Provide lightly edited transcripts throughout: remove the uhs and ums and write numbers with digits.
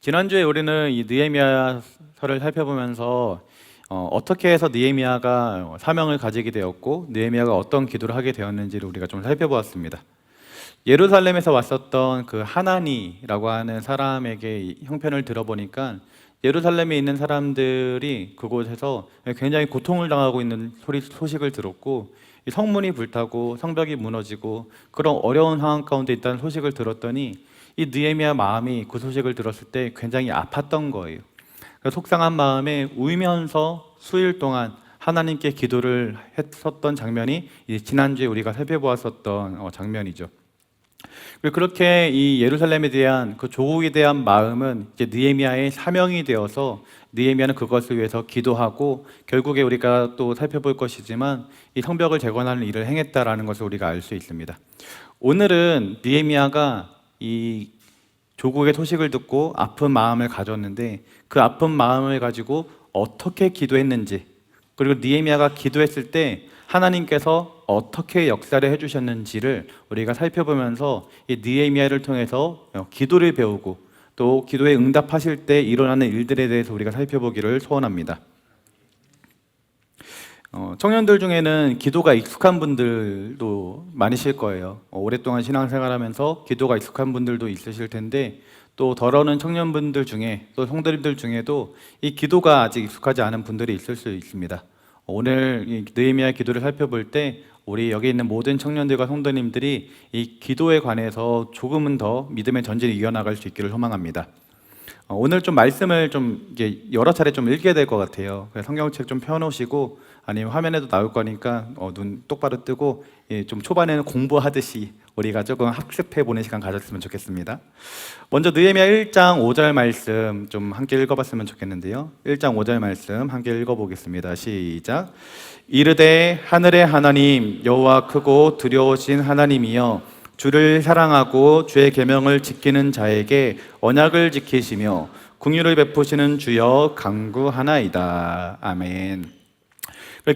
지난주에 우리는 이 느헤미야서를 살펴보면서 어떻게 해서 느헤미야가 사명을 가지게 되었고 느헤미야가 어떤 기도를 하게 되었는지를 우리가 좀 살펴보았습니다. 예루살렘에서 왔었던 그 하나니라고 하는 사람에게 이 형편을 들어보니까 예루살렘에 있는 사람들이 그곳에서 굉장히 고통을 당하고 있는 소식을 들었고, 이 성문이 불타고 성벽이 무너지고 그런 어려운 상황 가운데 있다는 소식을 들었더니 이 느헤미야 마음이 그 소식을 들었을 때 굉장히 아팠던 거예요. 그래서 속상한 마음에 울면서 수일 동안 하나님께 기도를 했었던 장면이 지난주에 우리가 살펴보았었던 장면이죠. 그리고 그렇게 이 예루살렘에 대한 그 조국에 대한 마음은 이제 느헤미야의 사명이 되어서 느헤미야는 그것을 위해서 기도하고, 결국에 우리가 또 살펴볼 것이지만 이 성벽을 재건하는 일을 행했다라는 것을 우리가 알 수 있습니다. 오늘은 느헤미야가 이 조국의 소식을 듣고 아픈 마음을 가졌는데 그 아픈 마음을 가지고 어떻게 기도했는지, 그리고 느헤미야가 기도했을 때 하나님께서 어떻게 역사를 해주셨는지를 우리가 살펴보면서 이 느헤미야를 통해서 기도를 배우고 또 기도에 응답하실 때 일어나는 일들에 대해서 우리가 살펴보기를 소원합니다. 청년들 중에는 기도가 익숙한 분들도 많으실 거예요. 오랫동안 신앙생활하면서 기도가 익숙한 분들도 있으실 텐데, 또 덜어는 청년분들 중에 또 성도님들 중에도 이 기도가 아직 익숙하지 않은 분들이 있을 수 있습니다. 오늘 이 느헤미야 기도를 살펴볼 때 우리 여기 있는 모든 청년들과 성도님들이 이 기도에 관해서 조금은 더 믿음의 전진을 이어나갈 수 있기를 소망합니다. 오늘 좀 말씀을 좀 이게 여러 차례 좀 읽게 될 것 같아요. 그래서 성경책 좀 펴놓으시고, 아니면 화면에도 나올 거니까 눈 똑바로 뜨고 좀 초반에는 공부하듯이 우리가 조금 학습해 보는 시간 가졌으면 좋겠습니다. 먼저 느헤미야 1장 5절 말씀 좀 함께 읽어봤으면 좋겠는데요. 1장 5절 말씀 함께 읽어보겠습니다. 시작. 이르되 하늘의 하나님 여호와 크고 두려우신 하나님이여, 주를 사랑하고 주의 계명을 지키는 자에게 언약을 지키시며 긍휼을 베푸시는 주여 간구하나이다. 아멘.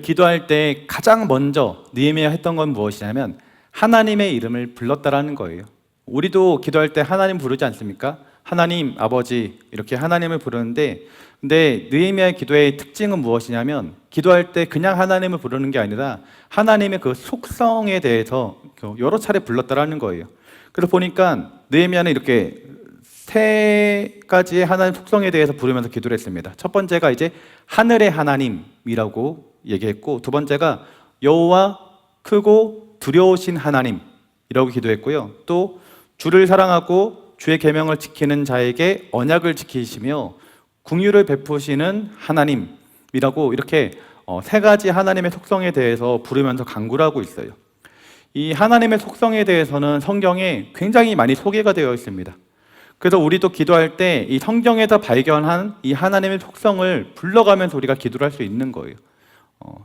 기도할 때 가장 먼저 느헤미야가 했던 건 무엇이냐면 하나님의 이름을 불렀다라는 거예요. 우리도 기도할 때 하나님 부르지 않습니까? 하나님, 아버지 이렇게 하나님을 부르는데, 근데 느헤미야의 기도의 특징은 무엇이냐면 기도할 때 그냥 하나님을 부르는 게 아니라 하나님의 그 속성에 대해서 여러 차례 불렀다라는 거예요. 그래서 보니까 느헤미야는 이렇게 세 가지의 하나님 속성에 대해서 부르면서 기도를 했습니다. 첫 번째가 이제 하늘의 하나님이라고 얘기했고, 두 번째가 여호와 크고 두려우신 하나님이라고 기도했고요. 또 주를 사랑하고 주의 계명을 지키는 자에게 언약을 지키시며 긍휼을 베푸시는 하나님이라고 이렇게 세 가지 하나님의 속성에 대해서 부르면서 간구를 하고 있어요. 이 하나님의 속성에 대해서는 성경에 굉장히 많이 소개가 되어 있습니다. 그래서 우리도 기도할 때 이 성경에서 발견한 이 하나님의 속성을 불러가면서 우리가 기도를 할 수 있는 거예요.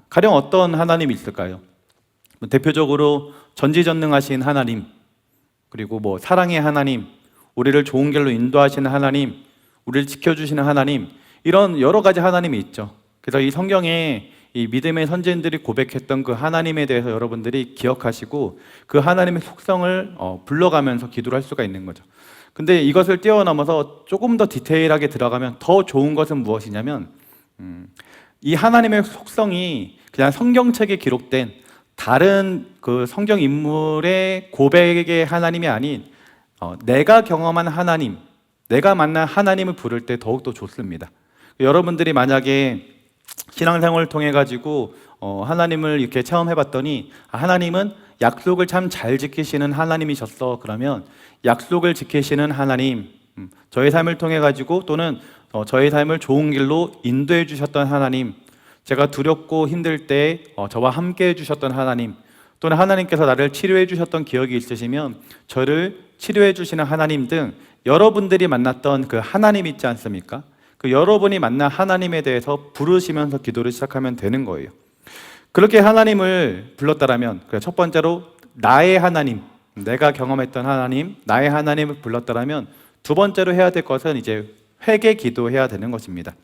가령 어떤 하나님이 있을까요? 대표적으로 전지전능하신 하나님, 그리고 사랑의 하나님, 우리를 좋은 길로 인도하시는 하나님, 우리를 지켜주시는 하나님, 이런 여러 가지 하나님이 있죠. 그래서 이 성경에 이 믿음의 선지자들이 고백했던 그 하나님에 대해서 여러분들이 기억하시고 그 하나님의 속성을 불러가면서 기도를 할 수가 있는 거죠. 근데 이것을 뛰어넘어서 조금 더 디테일하게 들어가면 더 좋은 것은 무엇이냐면 이 하나님의 속성이 그냥 성경책에 기록된 다른 그 성경 인물의 고백의 하나님이 아닌 내가 경험한 하나님, 내가 만난 하나님을 부를 때 더욱더 좋습니다. 여러분들이 만약에 신앙생활을 통해 가지고 하나님을 이렇게 체험해 봤더니 하나님은 약속을 참 잘 지키시는 하나님이셨어, 그러면 약속을 지키시는 하나님, 저의 삶을 통해 가지고 또는 저의 삶을 좋은 길로 인도해 주셨던 하나님, 제가 두렵고 힘들 때 저와 함께 해주셨던 하나님, 또는 하나님께서 나를 치료해 주셨던 기억이 있으시면 저를 치료해 주시는 하나님 등 여러분들이 만났던 그 하나님 있지 않습니까? 그 여러분이 만난 하나님에 대해서 부르시면서 기도를 시작하면 되는 거예요. 그렇게 하나님을 불렀다라면 첫 번째로 나의 하나님, 내가 경험했던 하나님, 나의 하나님을 불렀다라면 두 번째로 해야 될 것은 이제 회개 기도해야 되는 것입니다.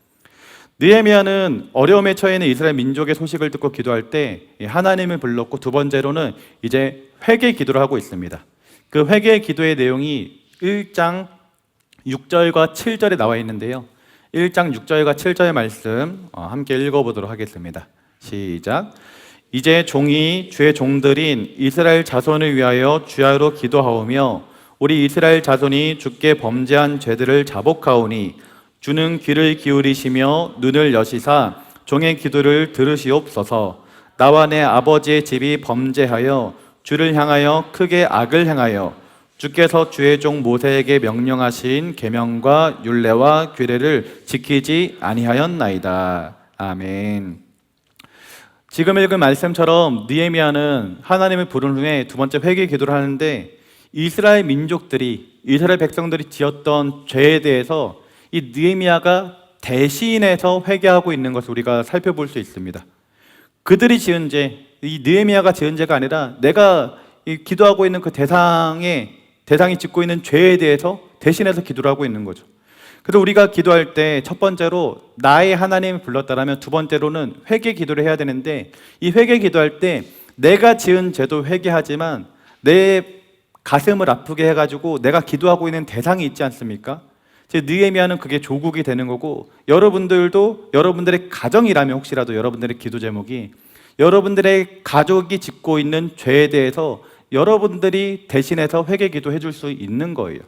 느헤미야는 어려움에 처해 있는 이스라엘 민족의 소식을 듣고 기도할 때 하나님을 불렀고, 두 번째로는 이제 회개 기도를 하고 있습니다. 그 회개 기도의 내용이 1장 6절과 7절에 나와 있는데요. 1장 6절과 7절의 말씀 함께 읽어보도록 하겠습니다. 시작. 이제 종이 주의 종들인 이스라엘 자손을 위하여 주야로 기도하오며 우리 이스라엘 자손이 주께 범죄한 죄들을 자복하오니 주는 귀를 기울이시며 눈을 여시사 종의 기도를 들으시옵소서. 나와 내 아버지의 집이 범죄하여 주를 향하여 크게 악을 행하여 주께서 주의 종 모세에게 명령하신 계명과 율례와 규례를 지키지 아니하였나이다. 아멘. 지금 읽은 말씀처럼 느헤미야는 하나님을 부른 후에 두 번째 회개 기도를 하는데 이스라엘 민족들이, 이스라엘 백성들이 지었던 죄에 대해서 이 느헤미야가 대신해서 회개하고 있는 것을 우리가 살펴볼 수 있습니다. 그들이 지은 죄, 이 느헤미야가 지은 죄가 아니라 내가 기도하고 있는 그 대상이 짓고 있는 죄에 대해서 대신해서 기도를 하고 있는 거죠. 그래서 우리가 기도할 때 첫 번째로 나의 하나님을 불렀다라면 두 번째로는 회개 기도를 해야 되는데 이 회개 기도할 때 내가 지은 죄도 회개하지만 내 가슴을 아프게 해가지고 내가 기도하고 있는 대상이 있지 않습니까? 느헤미야는 그게 조국이 되는 거고 여러분들도 여러분들의 가정이라면 혹시라도 여러분들의 기도 제목이 여러분들의 가족이 짓고 있는 죄에 대해서 여러분들이 대신해서 회개 기도해 줄 수 있는 거예요.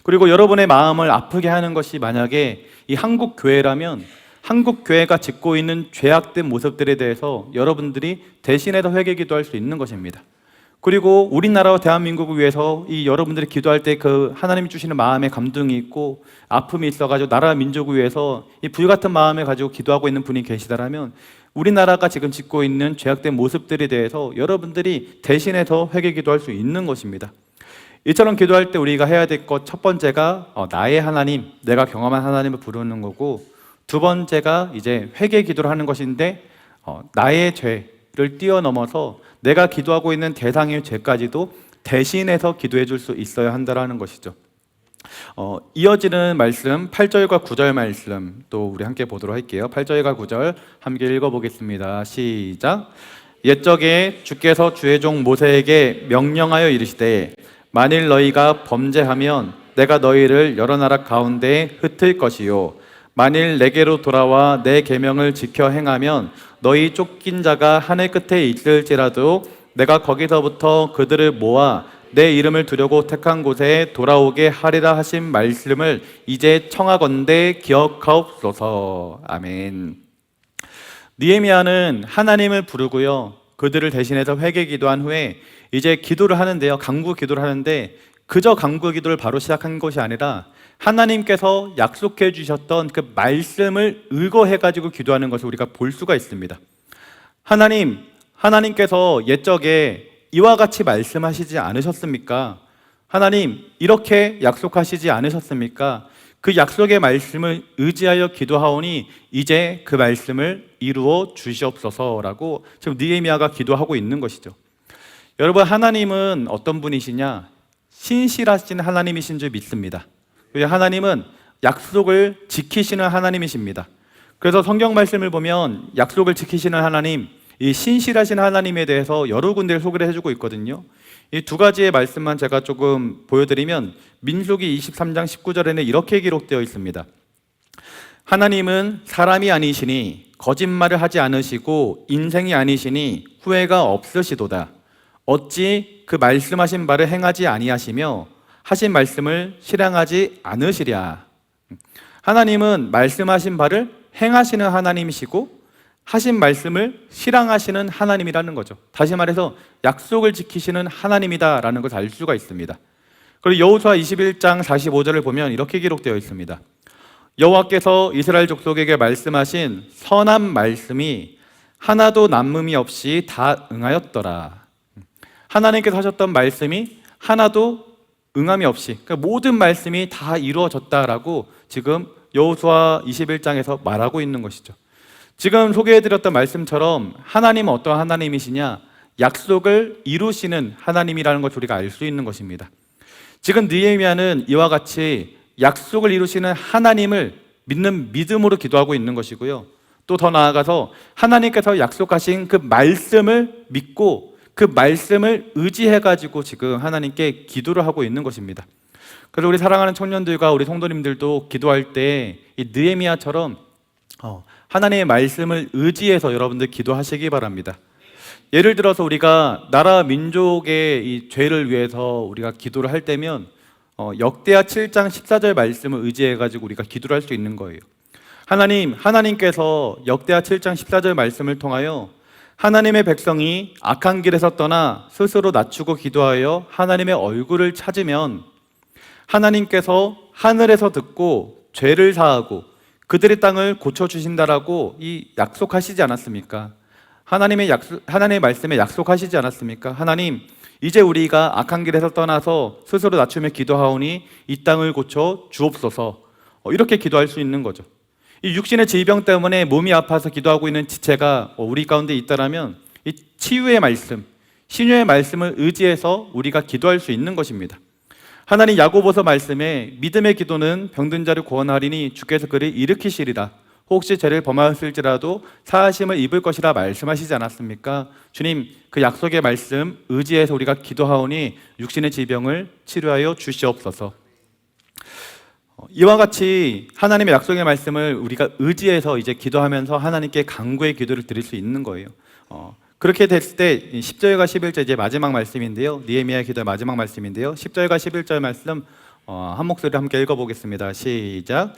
그리고 여러분의 마음을 아프게 하는 것이 만약에 이 한국 교회라면 한국 교회가 짓고 있는 죄악된 모습들에 대해서 여러분들이 대신해서 회개 기도할 수 있는 것입니다. 그리고 우리나라와 대한민국을 위해서 이 여러분들이 기도할 때 그 하나님이 주시는 마음에 감동이 있고 아픔이 있어가지고 나라 민족을 위해서 이 불같은 마음을 가지고 기도하고 있는 분이 계시다라면 우리나라가 지금 짓고 있는 죄악된 모습들에 대해서 여러분들이 대신해서 회개 기도할 수 있는 것입니다. 이처럼 기도할 때 우리가 해야 될 것 첫 번째가 나의 하나님, 내가 경험한 하나님을 부르는 거고 두 번째가 이제 회개 기도를 하는 것인데 나의 죄를 뛰어넘어서 내가 기도하고 있는 대상의 죄까지도 대신해서 기도해 줄 수 있어야 한다는 것이죠. 이어지는 말씀 8절과 9절 말씀 또 우리 함께 보도록 할게요. 8절과 9절 함께 읽어보겠습니다. 시작. 옛적에 주께서 주의 종 모세에게 명령하여 이르시되 만일 너희가 범죄하면 내가 너희를 여러 나라 가운데 흩을 것이요 만일 내게로 돌아와 내 계명을 지켜 행하면 너희 쫓긴 자가 하늘 끝에 있을지라도 내가 거기서부터 그들을 모아 내 이름을 두려고 택한 곳에 돌아오게 하리라 하신 말씀을 이제 청하건대 기억하옵소서. 아멘. 느헤미야는 하나님을 부르고요 그들을 대신해서 회개 기도한 후에 이제 기도를 하는데요, 간구 기도를 하는데 그저 간구 기도를 바로 시작한 것이 아니라 하나님께서 약속해 주셨던 그 말씀을 의거해가지고 기도하는 것을 우리가 볼 수가 있습니다. 하나님께서 옛적에 이와 같이 말씀하시지 않으셨습니까? 하나님 이렇게 약속하시지 않으셨습니까? 그 약속의 말씀을 의지하여 기도하오니 이제 그 말씀을 이루어 주시옵소서라고 지금 느헤미야가 기도하고 있는 것이죠. 여러분, 하나님은 어떤 분이시냐? 신실하신 하나님이신 줄 믿습니다. 하나님은 약속을 지키시는 하나님이십니다. 그래서 성경 말씀을 보면 약속을 지키시는 하나님, 이 신실하신 하나님에 대해서 여러 군데를 소개를 해주고 있거든요. 이 두 가지의 말씀만 제가 조금 보여드리면 민수기 23장 19절에는 이렇게 기록되어 있습니다. 하나님은 사람이 아니시니 거짓말을 하지 않으시고 인생이 아니시니 후회가 없으시도다. 어찌 그 말씀하신 바를 행하지 아니하시며 하신 말씀을 실행하지 않으시랴. 하나님은 말씀하신 바를 행하시는 하나님이시고 하신 말씀을 실행하시는 하나님이라는 거죠. 다시 말해서 약속을 지키시는 하나님이다라는 것을 알 수가 있습니다. 그리고 여호수아 21장 45절을 보면 이렇게 기록되어 있습니다. 여호와께서 이스라엘 족속에게 말씀하신 선한 말씀이 하나도 남음이 없이 다 응하였더라. 하나님께서 하셨던 말씀이 하나도 응함이 없이, 그러니까 모든 말씀이 다 이루어졌다라고 지금 여호수아 21장에서 말하고 있는 것이죠. 지금 소개해드렸던 말씀처럼 하나님은 어떤 하나님이시냐? 약속을 이루시는 하나님이라는 것을 우리가 알 수 있는 것입니다. 지금 느헤미야는 이와 같이 약속을 이루시는 하나님을 믿는 믿음으로 기도하고 있는 것이고요. 또 더 나아가서 하나님께서 약속하신 그 말씀을 믿고 그 말씀을 의지해가지고 지금 하나님께 기도를 하고 있는 것입니다. 그래서 우리 사랑하는 청년들과 우리 성도님들도 기도할 때 이 느헤미야처럼 하나님의 말씀을 의지해서 여러분들 기도하시기 바랍니다. 예를 들어서 우리가 나라 민족의 이 죄를 위해서 우리가 기도를 할 때면 역대하 7장 14절 말씀을 의지해 가지고 우리가 기도를 할 수 있는 거예요. 하나님께서 역대하 7장 14절 말씀을 통하여 하나님의 백성이 악한 길에서 떠나 스스로 낮추고 기도하여 하나님의 얼굴을 찾으면 하나님께서 하늘에서 듣고 죄를 사하고 그들의 땅을 고쳐주신다라고 이 약속하시지 않았습니까? 하나님의 말씀에 약속하시지 않았습니까? 하나님, 이제 우리가 악한 길에서 떠나서 스스로 낮추며 기도하오니 이 땅을 고쳐 주옵소서. 이렇게 기도할 수 있는 거죠. 이 육신의 질병 때문에 몸이 아파서 기도하고 있는 지체가 우리 가운데 있다라면 이 치유의 말씀, 신유의 말씀을 의지해서 우리가 기도할 수 있는 것입니다. 하나님 야고보서 말씀에 믿음의 기도는 병든 자를 구원하리니 주께서 그를 일으키시리라. 혹시 죄를 범하였을지라도 사하심을 입을 것이라 말씀하시지 않았습니까? 주님, 그 약속의 말씀 의지해서 우리가 기도하오니 육신의 질병을 치료하여 주시옵소서. 이와 같이 하나님의 약속의 말씀을 우리가 의지해서 이제 기도하면서 하나님께 간구의 기도를 드릴 수 있는 거예요. 그렇게 됐을 때 10절과 11절 이제 마지막 말씀인데요. 느헤미야의 기도의 마지막 말씀인데요. 10절과 11절 말씀 한 목소리로 함께 읽어보겠습니다. 시작.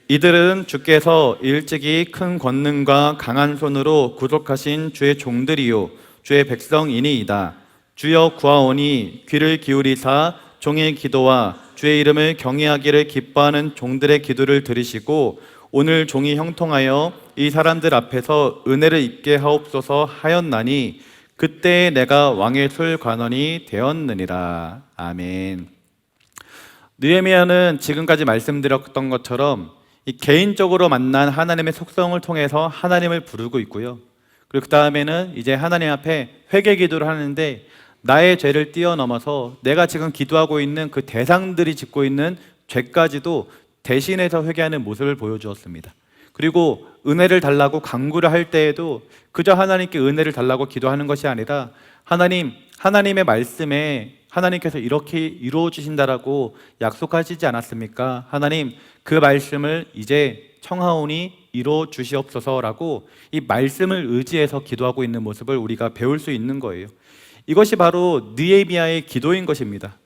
이들은 주께서 일찍이 큰 권능과 강한 손으로 구속하신 주의 종들이요 주의 백성이니이다. 주여 구하오니 귀를 기울이사 종의 기도와 주의 이름을 경외하기를 기뻐하는 종들의 기도를 들으시고 오늘 종이 형통하여 이 사람들 앞에서 은혜를 입게 하옵소서 하였나니 그때 내가 왕의 술 관원이 되었느니라. 아멘. 느헤미야는 지금까지 말씀드렸던 것처럼 이 개인적으로 만난 하나님의 속성을 통해서 하나님을 부르고 있고요. 그리고 그 다음에는 이제 하나님 앞에 회개 기도를 하는데 나의 죄를 뛰어넘어서 내가 지금 기도하고 있는 그 대상들이 짓고 있는 죄까지도 대신해서 회개하는 모습을 보여주었습니다. 그리고 은혜를 달라고 간구를 할 때에도 그저 하나님께 은혜를 달라고 기도하는 것이 아니라 하나님의 말씀에 하나님께서 이렇게 이루어 주신다라고 약속하시지 않았습니까? 하나님, 그 말씀을 이제 청하오니 이루어 주시옵소서라고 이 말씀을 의지해서 기도하고 있는 모습을 우리가 배울 수 있는 거예요. 이것이 바로 느헤미야의 기도인 것입니다.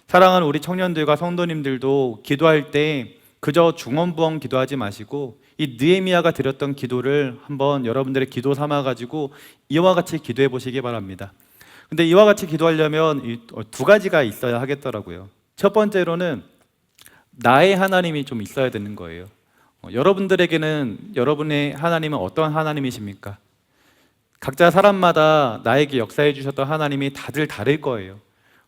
사랑하는 우리 청년들과 성도님들도 기도할 때 그저 중언부언 기도하지 마시고 이 느헤미야가 드렸던 기도를 한번 여러분들의 기도 삼아 가지고 이와 같이 기도해 보시기 바랍니다. 근데 이와 같이 기도하려면 두 가지가 있어야 하겠더라고요. 첫 번째로는 나의 하나님이 좀 있어야 되는 거예요. 여러분들에게는 여러분의 하나님은 어떤 하나님이십니까? 각자 사람마다 나에게 역사해 주셨던 하나님이 다들 다를 거예요.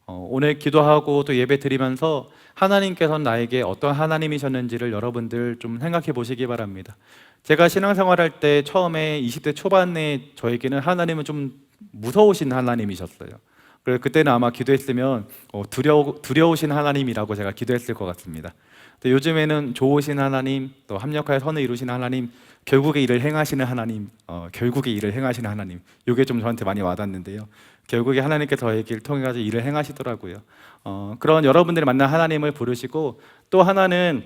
오늘 기도하고 또 예배 드리면서 하나님께서는 나에게 어떤 하나님이셨는지를 여러분들 좀 생각해 보시기 바랍니다. 제가 신앙생활할 때 처음에 20대 초반에 저에게는 하나님은 좀 무서우신 하나님이셨어요. 그래서 그때는 아마 기도했으면 두려우신 하나님이라고 제가 기도했을 것 같습니다. 요즘에는 좋으신 하나님, 또 합력하여 선을 이루시는 하나님, 결국의 일을 행하시는 하나님, 결국의 일을 행하시는 하나님, 이게 좀 저한테 많이 와닿는데요. 결국에 하나님께서 저에게 통해 가지고 일을 행하시더라고요. 그런 여러분들이 만난 하나님을 부르시고 또 하나는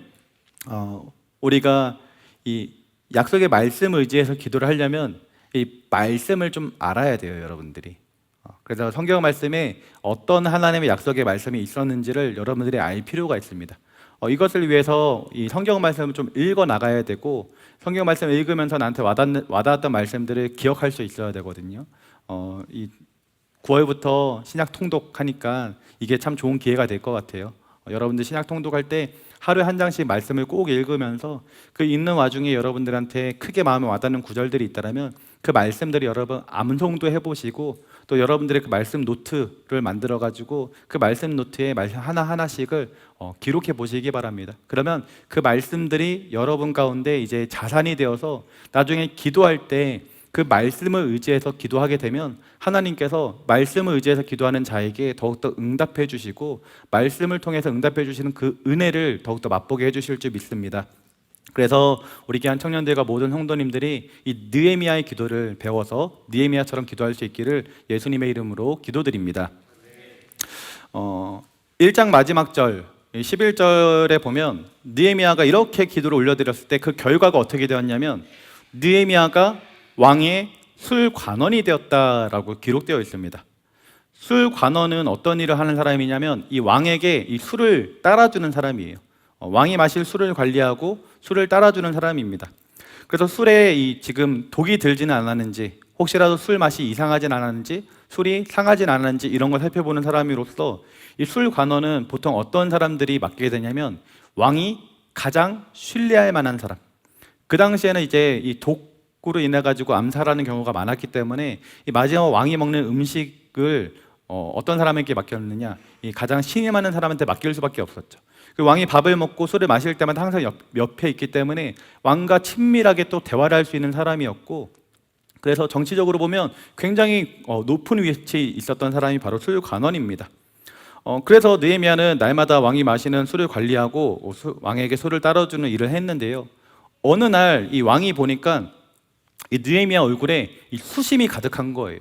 우리가 이 약속의 말씀을 의지해서 기도를 하려면 이 말씀을 좀 알아야 돼요, 여러분들이. 그래서 성경 말씀에 어떤 하나님의 약속의 말씀이 있었는지를 여러분들이 알 필요가 있습니다. 이것을 위해서 이 성경 말씀을 좀 읽어 나가야 되고 성경 말씀을 읽으면서 나한테 와닿았던 말씀들을 기억할 수 있어야 되거든요. 이 9월부터 신약 통독하니까 이게 참 좋은 기회가 될 것 같아요. 여러분들 신약 통독할 때 하루에 한 장씩 말씀을 꼭 읽으면서 그 읽는 와중에 여러분들한테 크게 마음에 와닿는 구절들이 있다면 그 말씀들을 여러분 암송도 해보시고 또 여러분들의 그 말씀 노트를 만들어 가지고 그 말씀 노트에 말씀 하나하나씩을 기록해 보시기 바랍니다. 그러면 그 말씀들이 여러분 가운데 이제 자산이 되어서 나중에 기도할 때 그 말씀을 의지해서 기도하게 되면 하나님께서 말씀을 의지해서 기도하는 자에게 더욱더 응답해 주시고 말씀을 통해서 응답해 주시는 그 은혜를 더욱더 맛보게 해 주실 줄 믿습니다. 그래서 우리 귀한 청년들과 모든 성도님들이 이 느헤미야의 기도를 배워서 느헤미야처럼 기도할 수 있기를 예수님의 이름으로 기도드립니다. 1장 마지막 절 11절에 보면 느헤미야가 이렇게 기도를 올려드렸을 때 그 결과가 어떻게 되었냐면 느헤미야가 왕의 술관원이 되었다라고 기록되어 있습니다. 술관원은 어떤 일을 하는 사람이냐면 이 왕에게 이 술을 따라주는 사람이에요. 왕이 마실 술을 관리하고 술을 따라주는 사람입니다. 그래서 술에 지금 독이 들지는 않았는지, 혹시라도 술 맛이 이상하진 않았는지, 술이 상하진 않았는지 이런 걸 살펴보는 사람으로서 이 술관원은 보통 어떤 사람들이 맡게 되냐면 왕이 가장 신뢰할 만한 사람. 그 당시에는 이제 이 독으로 인해 가지고 암살하는 경우가 많았기 때문에 이 마지막 왕이 먹는 음식을 어떤 사람에게 맡겼느냐, 이 가장 신임 많은 사람한테 맡길 수밖에 없었죠. 그 왕이 밥을 먹고 술을 마실 때마다 항상 옆에 있기 때문에 왕과 친밀하게 또 대화를 할 수 있는 사람이었고, 그래서 정치적으로 보면 굉장히 높은 위치에 있었던 사람이 바로 술관원입니다. 그래서 느헤미야는 날마다 왕이 마시는 술을 관리하고 왕에게 술을 따라주는 일을 했는데요. 어느 날 이 왕이 보니까 이 느헤미야 얼굴에 이 수심이 가득한 거예요.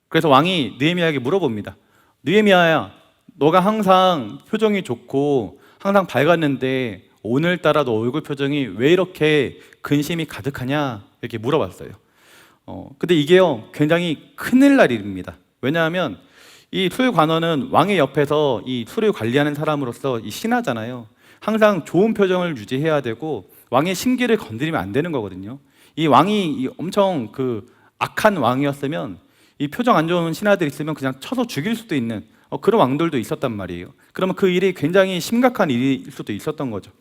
그래서 왕이 느헤미야에게 물어봅니다. 느헤미야야, 너가 항상 표정이 좋고 항상 밝았는데 오늘따라 너 얼굴 표정이 왜 이렇게 근심이 가득하냐? 이렇게 물어봤어요. 근데 이게요, 굉장히 큰일 날 일입니다. 왜냐하면 이 술관원은 왕의 옆에서 이 술을 관리하는 사람으로서 이 신하잖아요. 항상 좋은 표정을 유지해야 되고 왕의 심기를 건드리면 안 되는 거거든요. 이 왕이 엄청 악한 왕이었으면 이 표정 안 좋은 신하들 있으면 그냥 쳐서 죽일 수도 있는 그런 왕들도 있었단 말이에요. 그러면 그 일이 굉장히 심각한 일일 수도 있었던 거죠.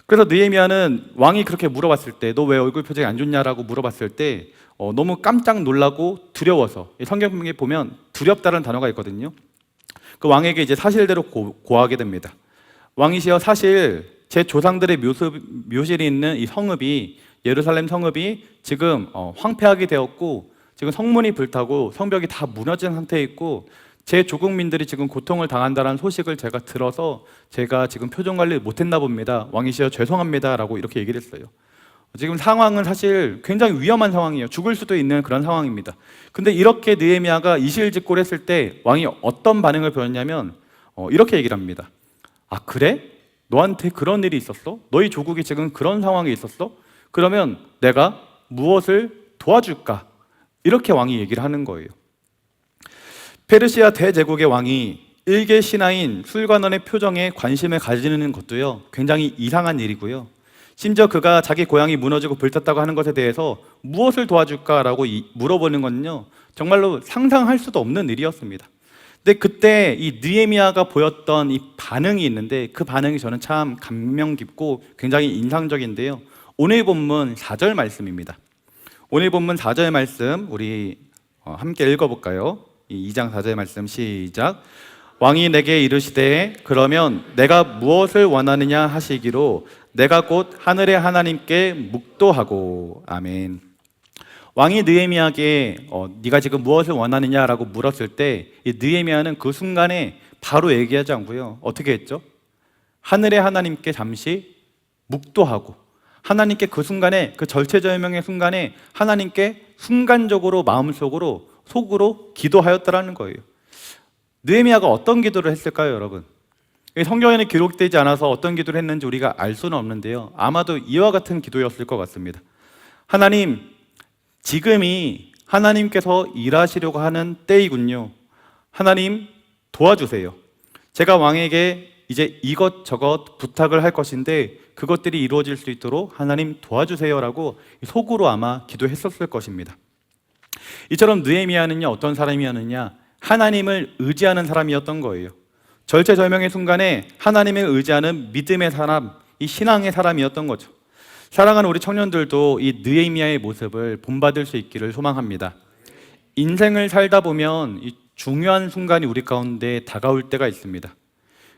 그래서 느헤미야는 왕이 그렇게 물어봤을 때 너 왜 얼굴 표정이 안 좋냐라고 물어봤을 때 너무 깜짝 놀라고 두려워서, 성경에 보면 두렵다는 단어가 있거든요. 그 왕에게 이제 사실대로 고하게 됩니다. 왕이시여, 사실 제 조상들의 묘실이 있는 이 성읍이, 예루살렘 성읍이 지금 황폐하게 되었고 지금 성문이 불타고 성벽이 다 무너진 상태에 있고 제 조국민들이 지금 고통을 당한다는 소식을 제가 들어서 제가 지금 표정 관리를 못했나 봅니다. 왕이시여 죄송합니다 라고 이렇게 얘기를 했어요. 지금 상황은 사실 굉장히 위험한 상황이에요. 죽을 수도 있는 그런 상황입니다. 근데 이렇게 느헤미야가 이실직고를 했을 때 왕이 어떤 반응을 보였냐면 이렇게 얘기를 합니다. 아, 그래? 너한테 그런 일이 있었어? 너희 조국이 지금 그런 상황에 있었어? 그러면 내가 무엇을 도와줄까? 이렇게 왕이 얘기를 하는 거예요. 페르시아 대제국의 왕이 일개 신하인 술관원의 표정에 관심을 가지는 것도요, 굉장히 이상한 일이고요. 심지어 그가 자기 고향이 무너지고 불탔다고 하는 것에 대해서 무엇을 도와줄까라고 물어보는 건요, 정말로 상상할 수도 없는 일이었습니다. 근데 그때 이 느헤미야가 보였던 이 반응이 있는데 그 반응이 저는 참 감명 깊고 굉장히 인상적인데요. 오늘 본문 4절 말씀입니다. 오늘 본문 4절 말씀 우리 함께 읽어볼까요? 2장 4절 말씀 시작. 왕이 내게 이르시되 그러면 내가 무엇을 원하느냐 하시기로 내가 곧 하늘의 하나님께 묵도하고. 아멘. 왕이 느헤미야에게 네가 지금 무엇을 원하느냐라고 물었을 때 이 느헤미야는 그 순간에 바로 얘기하지 않고요, 어떻게 했죠? 하늘의 하나님께 잠시 묵도하고, 하나님께 그 순간에, 그 절체절명의 순간에 하나님께 순간적으로 마음속으로 속으로 기도하였다라는 거예요. 느헤미야가 어떤 기도를 했을까요, 여러분? 성경에는 기록되지 않아서 어떤 기도를 했는지 우리가 알 수는 없는데요, 아마도 이와 같은 기도였을 것 같습니다. 하나님, 지금이 하나님께서 일하시려고 하는 때이군요. 하나님 도와주세요. 제가 왕에게 이제 이것저것 부탁을 할 것인데 그것들이 이루어질 수 있도록 하나님 도와주세요라고 속으로 아마 기도했었을 것입니다. 이처럼 느헤미야는요, 어떤 사람이었느냐, 하나님을 의지하는 사람이었던 거예요. 절체절명의 순간에 하나님을 의지하는 믿음의 사람, 이 신앙의 사람이었던 거죠. 사랑하는 우리 청년들도 이 느헤미야의 모습을 본받을 수 있기를 소망합니다. 인생을 살다 보면 이 중요한 순간이 우리 가운데 다가올 때가 있습니다.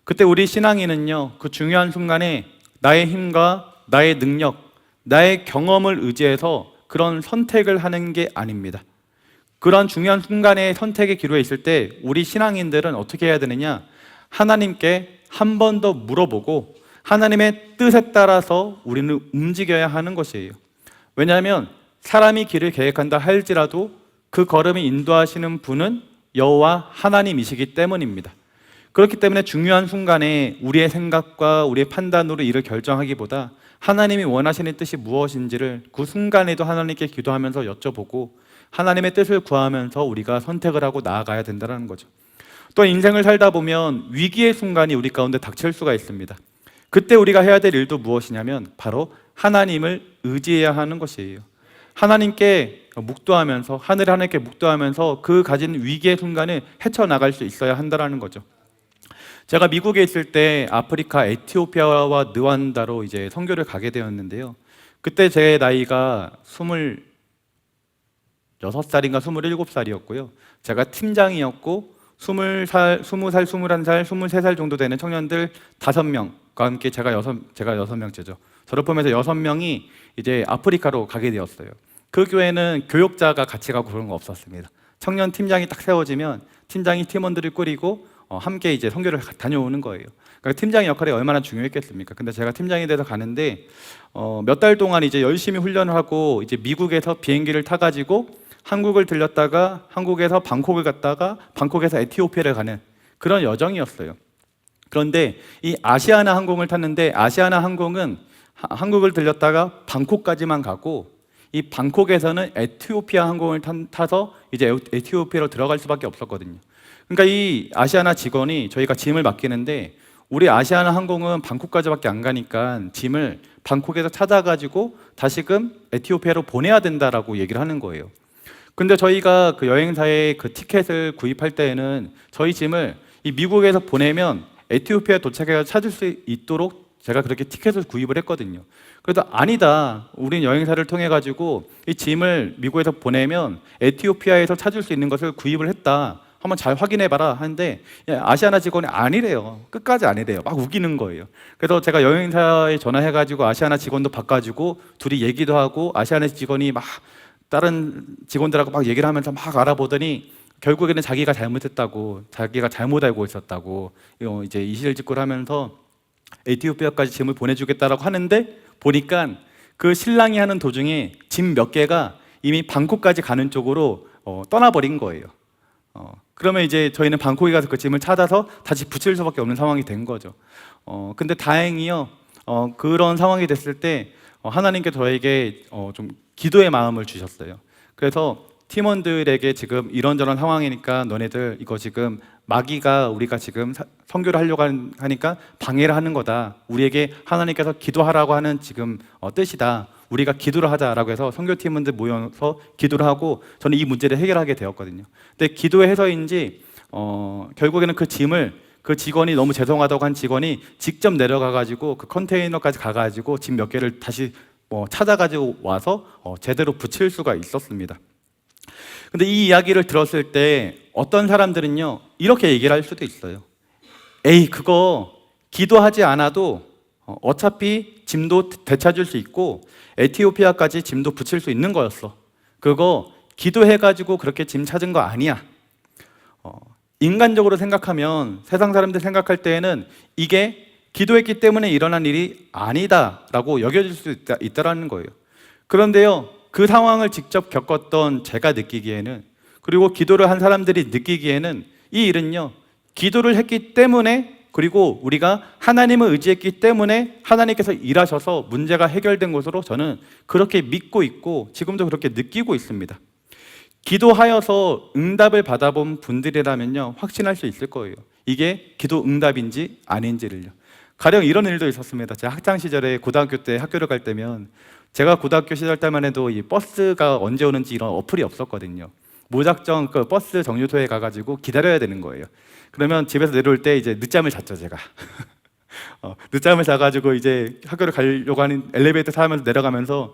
그때 우리 신앙인은요, 그 중요한 순간에 나의 힘과 나의 능력, 나의 경험을 의지해서 그런 선택을 하는 게 아닙니다. 그런 중요한 순간에 선택의 기로에 있을 때 우리 신앙인들은 어떻게 해야 되느냐? 하나님께 한 번 더 물어보고 하나님의 뜻에 따라서 우리는 움직여야 하는 것이에요. 왜냐하면 사람이 길을 계획한다 할지라도 그 걸음을 인도하시는 분은 여호와 하나님이시기 때문입니다. 그렇기 때문에 중요한 순간에 우리의 생각과 우리의 판단으로 일을 결정하기보다 하나님이 원하시는 뜻이 무엇인지를 그 순간에도 하나님께 기도하면서 여쭤보고 하나님의 뜻을 구하면서 우리가 선택을 하고 나아가야 된다는 거죠. 또 인생을 살다 보면 위기의 순간이 우리 가운데 닥칠 수가 있습니다. 그때 우리가 해야 될 일도 무엇이냐면 바로 하나님을 의지해야 하는 것이에요. 하나님께 묵도하면서 하나님께 묵도하면서 그 가진 위기의 순간을 헤쳐나갈 수 있어야 한다는 거죠. 제가 미국에 있을 때 아프리카 에티오피아와 르완다로 이제 선교를 가게 되었는데요. 그때 제 나이가 26살인가 27살이었고요. 제가 팀장이었고 20살, 20살, 21살, 23살 정도 되는 청년들 5명과 함께 제가 6명째죠. 저를 포함해서 6명이 이제 아프리카로 가게 되었어요. 그 교회는 교역자가 같이 가고 그런 거 없었습니다. 청년 팀장이 딱 세워지면 팀장이 팀원들을 꾸리고 함께 이제 선교를 다녀오는 거예요. 그러니까 팀장의 역할이 얼마나 중요했겠습니까? 근데 제가 팀장이 돼서 가는데 몇 달 동안 이제 열심히 훈련을 하고 이제 미국에서 비행기를 타가지고 한국을 들렸다가 한국에서 방콕을 갔다가 방콕에서 에티오피아를 가는 그런 여정이었어요. 그런데 이 아시아나 항공을 탔는데 아시아나 항공은 한국을 들렸다가 방콕까지만 가고 이 방콕에서는 에티오피아 항공을 타서 이제 에티오피아로 들어갈 수밖에 없었거든요. 그러니까 이 아시아나 직원이 저희가 짐을 맡기는데 우리 아시아나 항공은 방콕까지밖에 안 가니까 짐을 방콕에서 찾아가지고 다시금 에티오피아로 보내야 된다라고 얘기를 하는 거예요. 근데 저희가 그 여행사에 그 티켓을 구입할 때에는 저희 짐을 이 미국에서 보내면 에티오피아 도착해서 찾을 수 있도록 제가 그렇게 티켓을 구입을 했거든요. 그래서 아니다. 우린 여행사를 통해 가지고 이 짐을 미국에서 보내면 에티오피아에서 찾을 수 있는 것을 구입을 했다. 한번 잘 확인해봐라 하는데 아시아나 직원이 아니래요. 끝까지 아니래요. 막 우기는 거예요. 그래서 제가 여행사에 전화해가지고 아시아나 직원도 바꿔주고 둘이 얘기도 하고 아시아나 직원이 막 다른 직원들하고 막 얘기를 하면서 막 알아보더니 결국에는 자기가 잘못했다고, 자기가 잘못 알고 있었다고 이제 이실직고를 하면서 에티오피아까지 짐을 보내주겠다라고 하는데 보니까 그 신랑이 하는 도중에 짐 몇 개가 이미 방콕까지 가는 쪽으로 떠나버린 거예요. 그러면 이제 저희는 방콕에 가서 그 짐을 찾아서 다시 붙일 수밖에 없는 상황이 된 거죠. 근데 다행히요, 그런 상황이 됐을 때 하나님께 저에게 좀 기도의 마음을 주셨어요. 그래서 팀원들에게 지금 이런저런 상황이니까 너네들 이거 지금 마귀가 우리가 지금 선교를 하려고 하니까 방해를 하는 거다. 우리에게 하나님께서 기도하라고 하는 지금 뜻이다. 우리가 기도를 하자라고 해서 선교팀원들 모여서 기도를 하고 저는 이 문제를 해결하게 되었거든요. 근데 기도의 해서인지 결국에는 그 짐을 그 직원이 너무 죄송하다고 한 직원이 직접 내려가가지고 그 컨테이너까지 가가지고 짐 몇 개를 다시 찾아가지고 와서 제대로 붙일 수가 있었습니다. 근데 이 이야기를 들었을 때 어떤 사람들은요 이렇게 얘기를 할 수도 있어요. 에이 그거 기도하지 않아도 어차피 짐도 되찾을 수 있고 에티오피아까지 짐도 붙일 수 있는 거였어. 그거 기도해가지고 그렇게 짐 찾은 거 아니야. 인간적으로 생각하면 세상 사람들 생각할 때에는 이게 기도했기 때문에 일어난 일이 아니다라고 여겨질 수 있다라는 거예요. 그런데요 그 상황을 직접 겪었던 제가 느끼기에는 그리고 기도를 한 사람들이 느끼기에는 이 일은요 기도를 했기 때문에 그리고 우리가 하나님을 의지했기 때문에 하나님께서 일하셔서 문제가 해결된 것으로 저는 그렇게 믿고 있고 지금도 그렇게 느끼고 있습니다. 기도하여서 응답을 받아본 분들이라면요 확신할 수 있을 거예요. 이게 기도 응답인지 아닌지를요. 가령 이런 일도 있었습니다. 제가 학창 시절에 고등학교 때 학교를 갈 때면 제가 고등학교 시절 때만 해도 이 버스가 언제 오는지 이런 어플이 없었거든요. 무작정 그 버스 정류소에 가가지고 기다려야 되는 거예요. 그러면 집에서 내려올 때 이제 늦잠을 잤죠, 제가. 늦잠을 자가지고 이제 학교를 가려고 하는 엘리베이터 타면서 내려가면서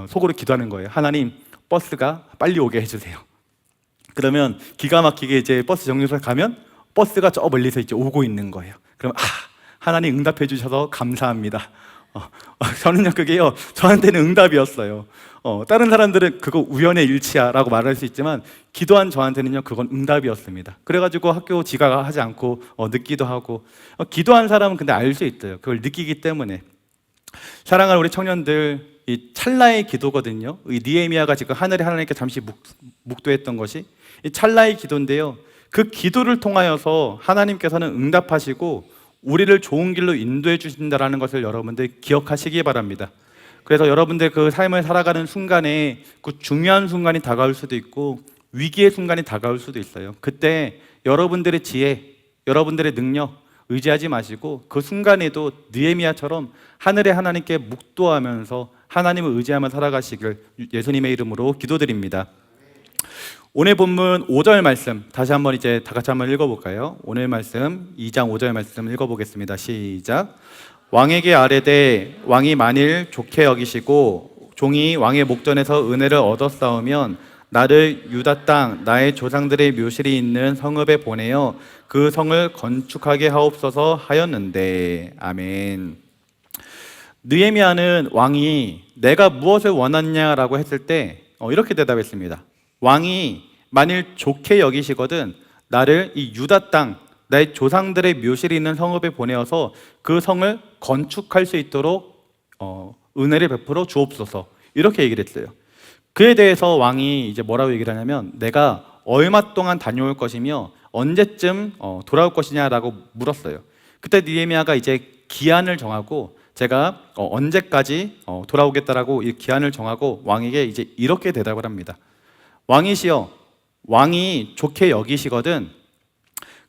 속으로 기도하는 거예요. 하나님, 버스가 빨리 오게 해주세요. 그러면 기가 막히게 이제 버스 정류소에 가면 버스가 저 멀리서 이제 오고 있는 거예요. 그럼 하나님 응답해 주셔서 감사합니다. 저는요 그게요 저한테는 응답이었어요. 다른 사람들은 그거 우연의 일치야라고 말할 수 있지만 기도한 저한테는요 그건 응답이었습니다. 그래가지고 학교 지각하지 않고 늦기도 하고 기도한 사람은 근데 알 수 있어요. 그걸 느끼기 때문에. 사랑하는 우리 청년들, 이 찰나의 기도거든요. 이 느헤미야가 지금 하늘에 하나님께 잠시 묵도했던 것이 이 찰나의 기도인데요. 그 기도를 통하여서 하나님께서는 응답하시고 우리를 좋은 길로 인도해 주신다라는 것을 여러분들 기억하시기 바랍니다. 그래서 여러분들 그 삶을 살아가는 순간에 그 중요한 순간이 다가올 수도 있고 위기의 순간이 다가올 수도 있어요. 그때 여러분들의 지혜, 여러분들의 능력 의지하지 마시고 그 순간에도 느헤미야처럼 하늘의 하나님께 묵도하면서 하나님을 의지하며 살아가시길 예수님의 이름으로 기도드립니다. 오늘 본문 5절 말씀 다시 한번 이제 다 같이 한번 읽어볼까요? 오늘 말씀 2장 5절 말씀 읽어보겠습니다. 시작. 왕에게 아뢰되 왕이 만일 좋게 여기시고 종이 왕의 목전에서 은혜를 얻었사오면 나를 유다 땅 나의 조상들의 묘실이 있는 성읍에 보내어 그 성을 건축하게 하옵소서 하였는데. 아멘. 느헤미야는 왕이 내가 무엇을 원하냐라고 했을 때 이렇게 대답했습니다. 왕이 만일 좋게 여기시거든 나를 이 유다 땅 나의 조상들의 묘실이 있는 성읍에 보내어서 그 성을 건축할 수 있도록 은혜를 베풀어 주옵소서, 이렇게 얘기를 했어요. 그에 대해서 왕이 이제 뭐라고 얘기를 하냐면 내가 얼마 동안 다녀올 것이며 언제쯤 돌아올 것이냐라고 물었어요. 그때 느헤미야가 이제 기한을 정하고 제가 언제까지 돌아오겠다라고 이 기한을 정하고 왕에게 이제 이렇게 대답을 합니다. 왕이시여, 왕이 좋게 여기시거든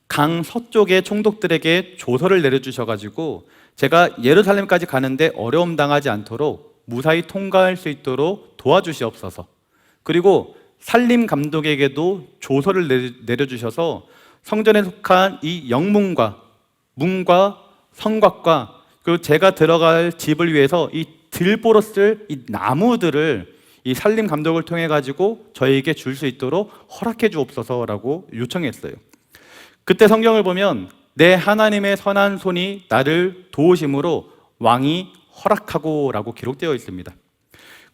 강 서쪽의 총독들에게 조서를 내려주셔가지고 제가 예루살렘까지 가는데 어려움 당하지 않도록 무사히 통과할 수 있도록 도와주시옵소서. 그리고 살림 감독에게도 조서를 내려주셔서 성전에 속한 이 영문과 문과 성곽과 그리고 제가 들어갈 집을 위해서 이 들보로 쓸 이 나무들을 이 살림 감독을 통해 가지고 저에게 줄 수 있도록 허락해 주옵소서라고 요청했어요. 그때 성경을 보면 내 하나님의 선한 손이 나를 도우심으로 왕이 허락하고라고 기록되어 있습니다.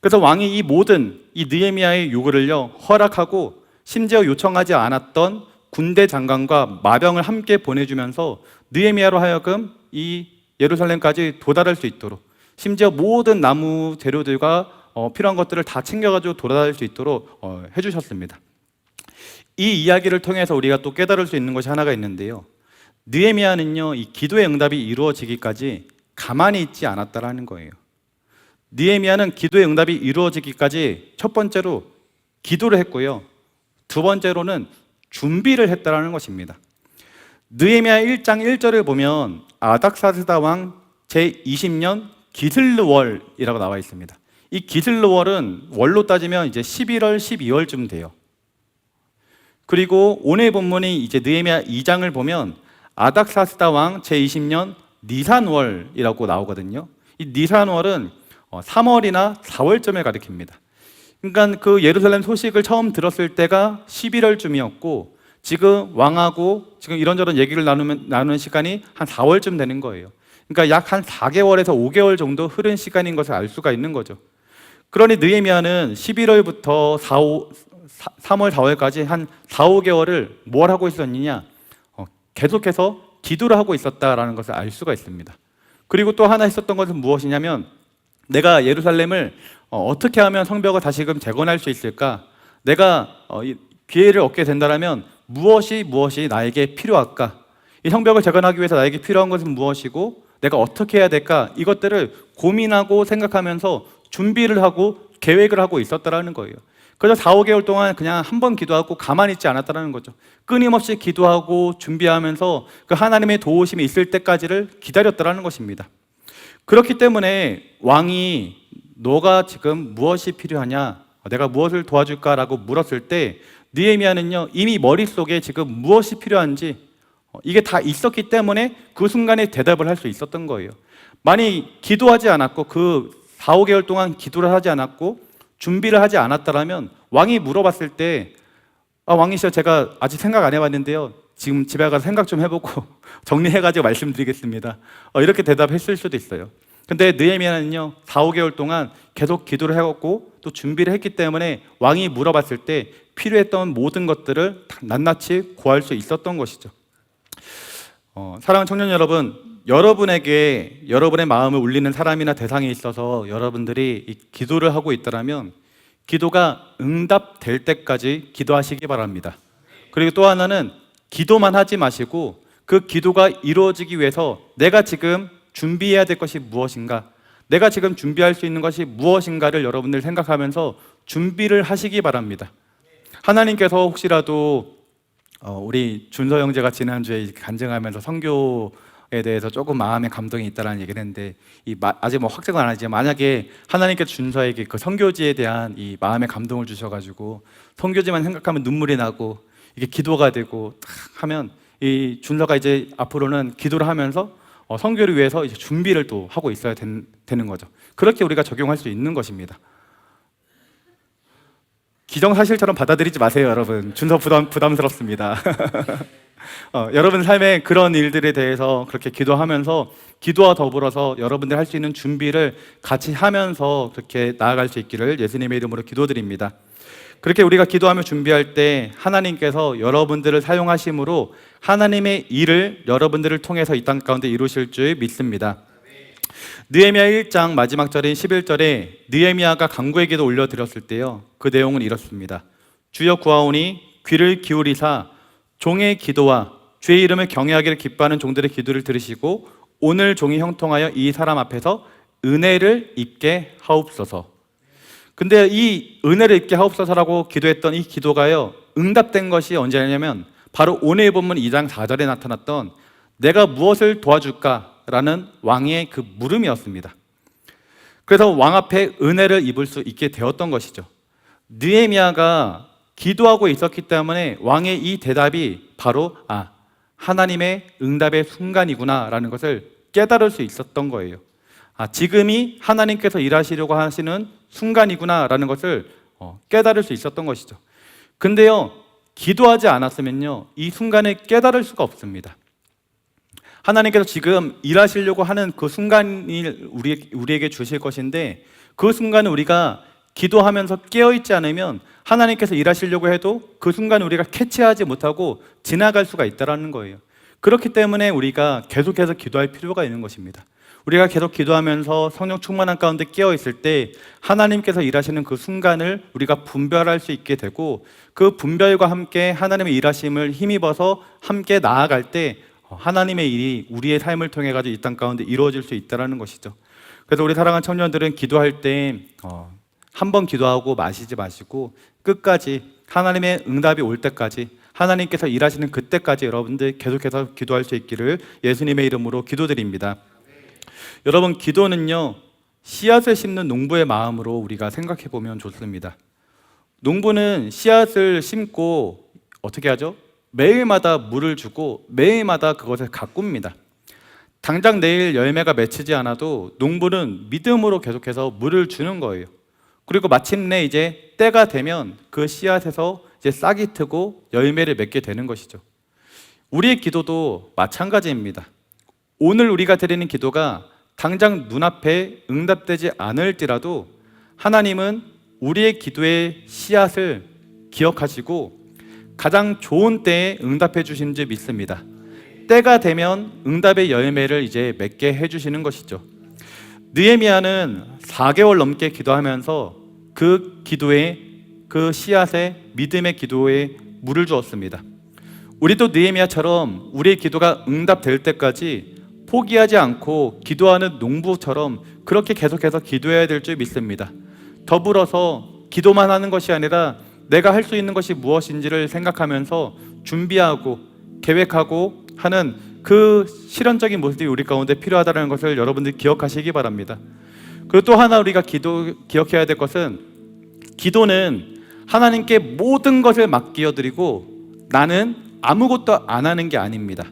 그래서 왕이 이 모든 이 느헤미야의 요구를요 허락하고 심지어 요청하지 않았던 군대 장관과 마병을 함께 보내주면서 느헤미야로 하여금 이 예루살렘까지 도달할 수 있도록 심지어 모든 나무 재료들과 필요한 것들을 다 챙겨가지고 돌아다닐 수 있도록 해주셨습니다. 이 이야기를 통해서 우리가 또 깨달을 수 있는 것이 하나가 있는데요. 느헤미야는요 이 기도의 응답이 이루어지기까지 가만히 있지 않았다라는 거예요. 느헤미야는 기도의 응답이 이루어지기까지 첫 번째로 기도를 했고요. 두 번째로는 준비를 했다라는 것입니다. 느헤미야 1장 1절을 보면 아닥사스다 왕 제20년 기슬르월이라고 나와 있습니다. 이 기슬르월은 월로 따지면 이제 11월, 12월쯤 돼요. 그리고 오늘 본문이 이제 느헤미야 2장을 보면 아닥사스다 왕 제20년 니산월이라고 나오거든요. 이 니산월은 3월이나 4월쯤을 가리킵니다. 그러니까 그 예루살렘 소식을 처음 들었을 때가 11월쯤이었고 지금 왕하고 지금 이런저런 얘기를 나누는 시간이 한 4월쯤 되는 거예요. 그러니까 약 한 4개월에서 5개월 정도 흐른 시간인 것을 알 수가 있는 거죠. 그러니 느헤미야는 11월부터 3월, 4월까지 한 4, 5개월을 뭘 하고 있었느냐? 계속해서 기도를 하고 있었다라는 것을 알 수가 있습니다. 그리고 또 하나 있었던 것은 무엇이냐면 내가 예루살렘을 어떻게 하면 성벽을 다시금 재건할 수 있을까? 내가 기회를 얻게 된다면 무엇이 나에게 필요할까? 이 성벽을 재건하기 위해서 나에게 필요한 것은 무엇이고 내가 어떻게 해야 될까? 이것들을 고민하고 생각하면서 준비를 하고 계획을 하고 있었다라는 거예요. 그래서 4, 5개월 동안 그냥 한 번 기도하고 가만히 있지 않았다는 거죠. 끊임없이 기도하고 준비하면서 그 하나님의 도우심이 있을 때까지를 기다렸다라는 것입니다. 그렇기 때문에 왕이 너가 지금 무엇이 필요하냐? 내가 무엇을 도와줄까라고 물었을 때 느헤미야는요 이미 머릿속에 지금 무엇이 필요한지 이게 다 있었기 때문에 그 순간에 대답을 할 수 있었던 거예요. 만약 기도하지 않았고 그 4, 5개월 동안 기도를 하지 않았고 준비를 하지 않았다라면 왕이 물어봤을 때 왕이시여 제가 아직 생각 안 해봤는데요 지금 집에 가서 생각 좀 해보고 정리해가지고 말씀드리겠습니다 이렇게 대답했을 수도 있어요. 근데 느헤미야는요 4, 5개월 동안 계속 기도를 해왔고 또 준비를 했기 때문에 왕이 물어봤을 때 필요했던 모든 것들을 낱낱이 구할 수 있었던 것이죠. 사랑하는 청년 여러분, 여러분에게 여러분의 마음을 울리는 사람이나 대상이 있어서 여러분들이 이 기도를 하고 있다면 기도가 응답될 때까지 기도하시기 바랍니다. 그리고 또 하나는 기도만 하지 마시고 그 기도가 이루어지기 위해서 내가 지금 준비해야 될 것이 무엇인가, 내가 지금 준비할 수 있는 것이 무엇인가를 여러분들 생각하면서 준비를 하시기 바랍니다. 하나님께서 혹시라도 우리 준서 형제가 지난주에 간증하면서 선교에 대해서 조금 마음에 감동이 있다는 얘기를 했는데, 아직 뭐 확정은 안 하지만 만약에 하나님께서 준서에게 그 선교지에 대한 이 마음의 감동을 주셔가지고 선교지만 생각하면 눈물이 나고 이게 기도가 되고 탁 하면 이 준서가 이제 앞으로는 기도를 하면서 선교를 위해서 이제 준비를 또 하고 있어야 되는 거죠. 그렇게 우리가 적용할 수 있는 것입니다. 기정사실처럼 받아들이지 마세요, 여러분. 준서 부담스럽습니다. 여러분 삶에 그런 일들에 대해서 그렇게 기도하면서 기도와 더불어서 여러분들 할 수 있는 준비를 같이 하면서 그렇게 나아갈 수 있기를 예수님의 이름으로 기도드립니다. 그렇게 우리가 기도하며 준비할 때 하나님께서 여러분들을 사용하심으로 하나님의 일을 여러분들을 통해서 이 땅 가운데 이루실 줄 믿습니다. 느헤미야 1장 마지막 절인 11절에 느헤미야가 간구의 기도 올려드렸을 때요, 그 내용은 이렇습니다. 주여 구하오니 귀를 기울이사 종의 기도와 주의 이름을 경외하기를 기뻐하는 종들의 기도를 들으시고 오늘 종이 형통하여 이 사람 앞에서 은혜를 입게 하옵소서. 근데 이 은혜를 입게 하옵소서라고 기도했던 이 기도가요, 응답된 것이 언제냐면 바로 오늘 본문 2장 4절에 나타났던 내가 무엇을 도와줄까라는 왕의 그 물음이었습니다. 그래서 왕 앞에 은혜를 입을 수 있게 되었던 것이죠. 느헤미야가 기도하고 있었기 때문에 왕의 이 대답이 바로 하나님의 응답의 순간이구나 라는 것을 깨달을 수 있었던 거예요. 지금이 하나님께서 일하시려고 하시는 순간이구나 라는 것을 깨달을 수 있었던 것이죠. 근데요, 기도하지 않았으면요, 이 순간을 깨달을 수가 없습니다. 하나님께서 지금 일하시려고 하는 그 순간을 우리에게 주실 것인데, 그 순간을 우리가 기도하면서 깨어있지 않으면 하나님께서 일하시려고 해도 그 순간을 우리가 캐치하지 못하고 지나갈 수가 있다는 거예요. 그렇기 때문에 우리가 계속해서 기도할 필요가 있는 것입니다. 우리가 계속 기도하면서 성령 충만한 가운데 깨어있을 때 하나님께서 일하시는 그 순간을 우리가 분별할 수 있게 되고, 그 분별과 함께 하나님의 일하심을 힘입어서 함께 나아갈 때 하나님의 일이 우리의 삶을 통해 가지고 이 땅 가운데 이루어질 수 있다는 것이죠. 그래서 우리 사랑하는 청년들은 기도할 때 한 번 기도하고 마시지 마시고 끝까지 하나님의 응답이 올 때까지, 하나님께서 일하시는 그때까지 여러분들 계속해서 기도할 수 있기를 예수님의 이름으로 기도드립니다. 여러분, 기도는요, 씨앗을 심는 농부의 마음으로 우리가 생각해 보면 좋습니다. 농부는 씨앗을 심고 어떻게 하죠? 매일마다 물을 주고 매일마다 그것을 가꿉니다. 당장 내일 열매가 맺히지 않아도 농부는 믿음으로 계속해서 물을 주는 거예요. 그리고 마침내 이제 때가 되면 그 씨앗에서 이제 싹이 트고 열매를 맺게 되는 것이죠. 우리의 기도도 마찬가지입니다. 오늘 우리가 드리는 기도가 당장 눈앞에 응답되지 않을지라도 하나님은 우리의 기도의 씨앗을 기억하시고 가장 좋은 때에 응답해 주시는 줄 믿습니다. 때가 되면 응답의 열매를 이제 맺게 해주시는 것이죠. 느헤미야는 4개월 넘게 기도하면서 그 기도에, 그 씨앗에, 믿음의 기도에 물을 주었습니다. 우리도 느헤미야처럼 우리의 기도가 응답될 때까지 포기하지 않고 기도하는 농부처럼 그렇게 계속해서 기도해야 될 줄 믿습니다. 더불어서 기도만 하는 것이 아니라 내가 할 수 있는 것이 무엇인지를 생각하면서 준비하고 계획하고 하는 그 실현적인 모습이 우리 가운데 필요하다는 것을 여러분들 기억하시기 바랍니다. 그리고 또 하나 우리가 기억해야 될 것은, 기도는 하나님께 모든 것을 맡겨드리고 나는 아무것도 안 하는 게 아닙니다.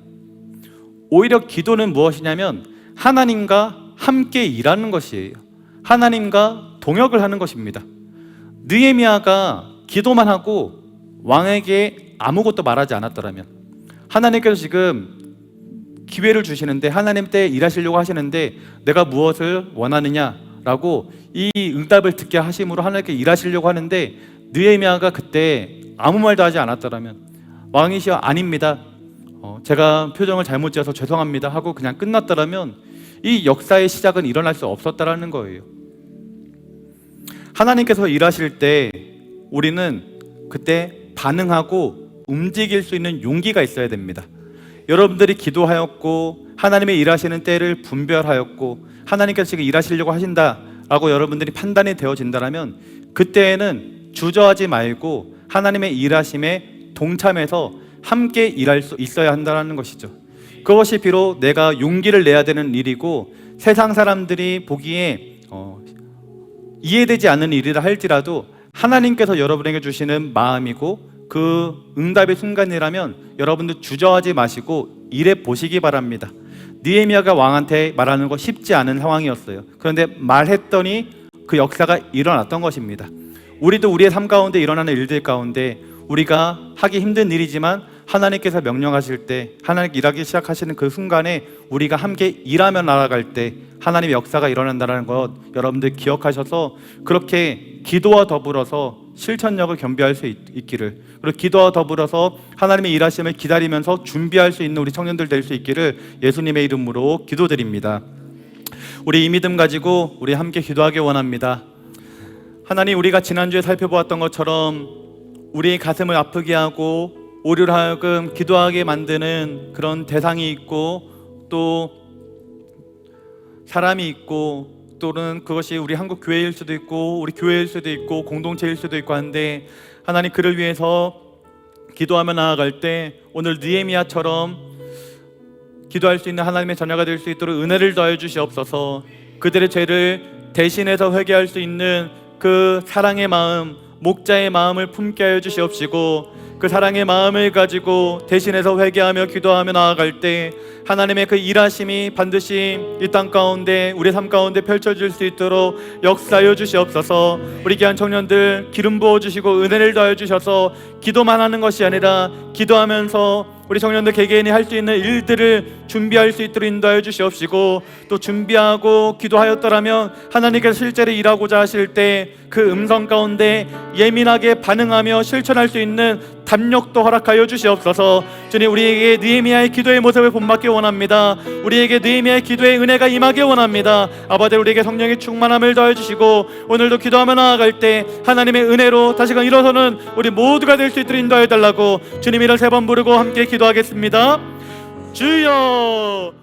오히려 기도는 무엇이냐면 하나님과 함께 일하는 것이에요. 하나님과 동역을 하는 것입니다. 느헤미야가 기도만 하고 왕에게 아무것도 말하지 않았더라면, 하나님께서 지금 기회를 주시는데, 하나님 때 일하시려고 하시는데 내가 무엇을 원하느냐라고 이 응답을 듣게 하심으로 하나님께 일하시려고 하는데 느헤미야가 그때 아무 말도 하지 않았더라면, 왕이시여 아닙니다, 제가 표정을 잘못 지어서 죄송합니다 하고 그냥 끝났더라면 이 역사의 시작은 일어날 수 없었다라는 거예요. 하나님께서 일하실 때 우리는 그때 반응하고 움직일 수 있는 용기가 있어야 됩니다. 여러분들이 기도하였고 하나님의 일하시는 때를 분별하였고 하나님께서 지금 일하시려고 하신다라고 여러분들이 판단이 되어진다면 그때에는 주저하지 말고 하나님의 일하심에 동참해서 함께 일할 수 있어야 한다는 것이죠. 그것이 비록 내가 용기를 내야 되는 일이고 세상 사람들이 보기에 이해되지 않는 일이라 할지라도 하나님께서 여러분에게 주시는 마음이고 그 응답의 순간이라면 여러분들 주저하지 마시고 일해 보시기 바랍니다. 느헤미야가 왕한테 말하는 거 쉽지 않은 상황이었어요. 그런데 말했더니 그 역사가 일어났던 것입니다. 우리도 우리의 삶 가운데 일어나는 일들 가운데 우리가 하기 힘든 일이지만 하나님께서 명령하실 때 하나님 일하기 시작하시는 그 순간에 우리가 함께 일하며 나아갈 때 하나님의 역사가 일어난다는 것 여러분들 기억하셔서 그렇게 기도와 더불어서 실천력을 겸비할 수 있기를, 그리고 기도와 더불어서 하나님의 일하심을 기다리면서 준비할 수 있는 우리 청년들 될 수 있기를 예수님의 이름으로 기도드립니다. 우리 이 믿음 가지고 우리 함께 기도하기 원합니다. 하나님, 우리가 지난주에 살펴보았던 것처럼 우리의 가슴을 아프게 하고 우리로 하여금 기도하게 만드는 그런 대상이 있고 또 사람이 있고 또는 그것이 우리 한국 교회일 수도 있고 우리 교회일 수도 있고 공동체일 수도 있고 한데 하나님, 그를 위해서 기도하며 나아갈 때 오늘 느헤미야처럼 기도할 수 있는 하나님의 자녀가 될 수 있도록 은혜를 더해 주시옵소서. 그들의 죄를 대신해서 회개할 수 있는 그 사랑의 마음, 목자의 마음을 품게 하여 주시옵시고 그 사랑의 마음을 가지고 대신해서 회개하며 기도하며 나아갈 때 하나님의 그 일하심이 반드시 이 땅 가운데 우리 삶 가운데 펼쳐질 수 있도록 역사하여 주시옵소서. 우리 귀한 청년들 기름 부어주시고 은혜를 더해 주셔서 기도만 하는 것이 아니라 기도하면서 우리 청년들 개개인이 할 수 있는 일들을 준비할 수 있도록 인도하여 주시옵시고 또 준비하고 기도하였더라면 하나님께서 실제로 일하고자 하실 때 그 음성 가운데 예민하게 반응하며 실천할 수 있는 담력도 허락하여 주시옵소서. 주님, 우리에게 느헤미야의 기도의 모습을 본받기 원합니다. 우리에게 느헤미야의 기도의 은혜가 임하기 원합니다. 아버지, 우리에게 성령의 충만함을 더해 주시고 오늘도 기도하며 나아갈 때 하나님의 은혜로 다시금 일어서는 우리 모두가 될 수 있도록 인도하여 달라고 주님 이름 3번 부르고 함께 기도하겠습니다. 주여